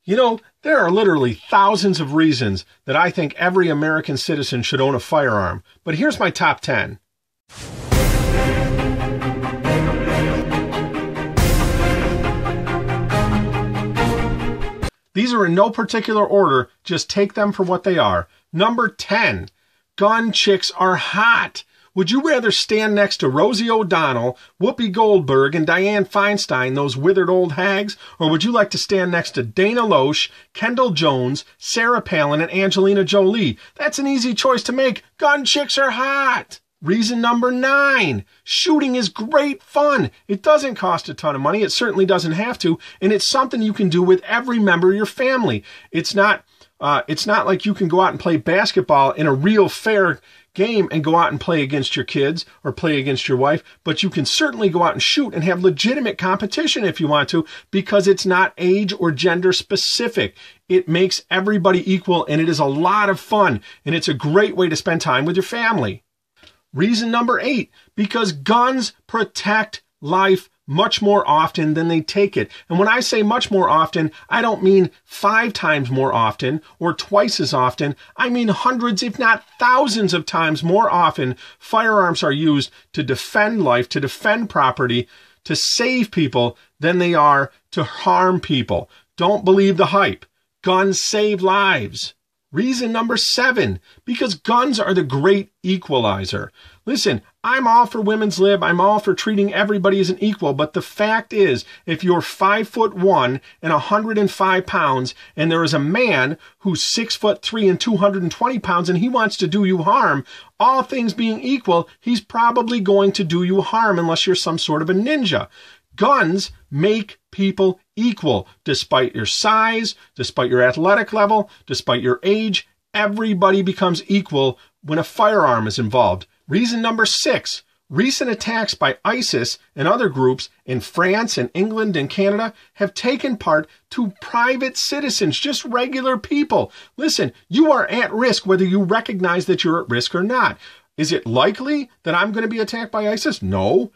You know, there are literally thousands of reasons that I think every American citizen should own a firearm, but here's my top 10. These are in no particular order, just take them for what they are. Number 10, gun chicks are hot. Would you rather stand next to Rosie O'Donnell, Whoopi Goldberg, and Dianne Feinstein, those withered old hags? Or would you like to stand next to Dana Loesch, Kendall Jones, Sarah Palin, and Angelina Jolie? That's an easy choice to make. Gun chicks are hot. Reason number 9, shooting is great fun. It doesn't cost a ton of money. It certainly doesn't have to. And it's something you can do with every member of your family. It's not like you can go out and play basketball in a real fair game and go out and play against your kids or play against your wife, but you can certainly go out and shoot and have legitimate competition if you want to, because it's not age or gender specific. It makes everybody equal, and it is a lot of fun, and it's a great way to spend time with your family. Reason number 8, because guns protect life much more often than they take it. And when I say much more often, I don't mean 5 times more often or twice as often. I mean hundreds, if not thousands of times more often. Firearms are used to defend life, to defend property, to save people than they are to harm people. Don't believe the hype. Guns save lives. Reason number 7, because guns are the great equalizer. Listen, I'm all for women's lib. I'm all for treating everybody as an equal. But the fact is, if you're 5'1" and 105 pounds, and there is a man who's 6'3" and 220 pounds, and he wants to do you harm, all things being equal, he's probably going to do you harm unless you're some sort of a ninja. Guns make people equal, despite your size, despite your athletic level, despite your age. Everybody becomes equal when a firearm is involved. Reason number 6, recent attacks by ISIS and other groups in France and England and Canada have taken part to private citizens, just regular people. Listen, you are at risk whether you recognize that you're at risk or not. Is it likely that I'm going to be attacked by ISIS? No.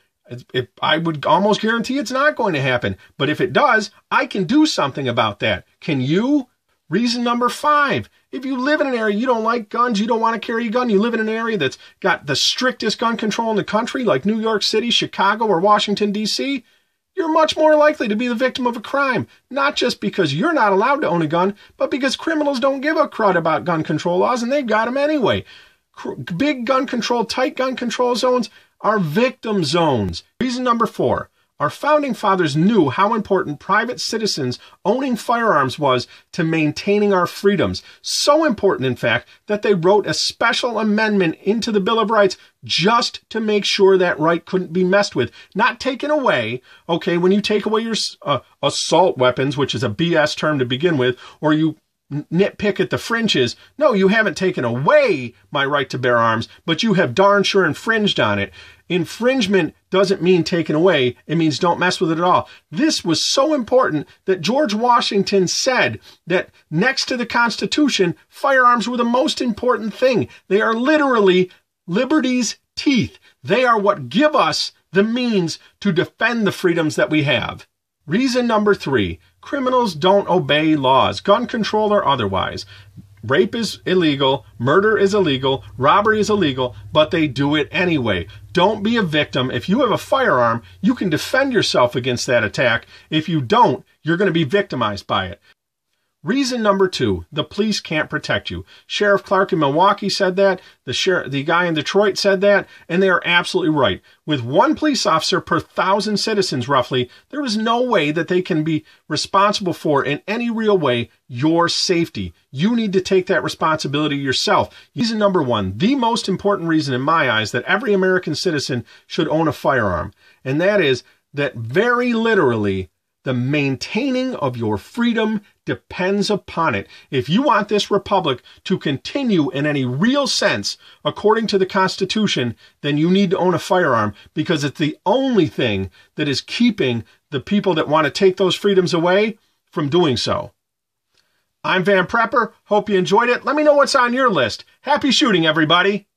I would almost guarantee it's not going to happen. But if it does, I can do something about that. Can you? Reason number 5, if you live in an area you don't like guns, you don't want to carry a gun, you live in an area that's got the strictest gun control in the country, like New York City, Chicago, or Washington, D.C., you're much more likely to be the victim of a crime, not just because you're not allowed to own a gun, but because criminals don't give a crud about gun control laws, and they've got them anyway. Big gun control, tight gun control zones are victim zones. Reason number 4, our founding fathers knew how important private citizens owning firearms was to maintaining our freedoms. So important, in fact, that they wrote a special amendment into the Bill of Rights just to make sure that right couldn't be messed with, not taken away. Okay, when you take away your assault weapons, which is a BS term to begin with, or you nitpick at the fringes. No, you haven't taken away my right to bear arms, but you have darn sure infringed on it. Infringement doesn't mean taken away. It means don't mess with it at all. This was so important that George Washington said that next to the Constitution, firearms were the most important thing. They are literally liberty's teeth. They are what give us the means to defend the freedoms that we have. Reason number 3, criminals don't obey laws, gun control or otherwise. Rape is illegal, murder is illegal, robbery is illegal, but they do it anyway. Don't be a victim. If you have a firearm, you can defend yourself against that attack. If you don't, you're going to be victimized by it. Reason number 2, the police can't protect you. Sheriff Clark in Milwaukee said that. The guy in Detroit said that, and they are absolutely right. With 1 police officer per 1,000 citizens, roughly, there is no way that they can be responsible for, in any real way, your safety. You need to take that responsibility yourself. Reason number 1, the most important reason in my eyes that every American citizen should own a firearm, and that is that very literally, the maintaining of your freedom depends upon it. If you want this republic to continue in any real sense, according to the Constitution, then you need to own a firearm, because it's the only thing that is keeping the people that want to take those freedoms away from doing so. I'm Van Prepper. Hope you enjoyed it. Let me know what's on your list. Happy shooting, everybody.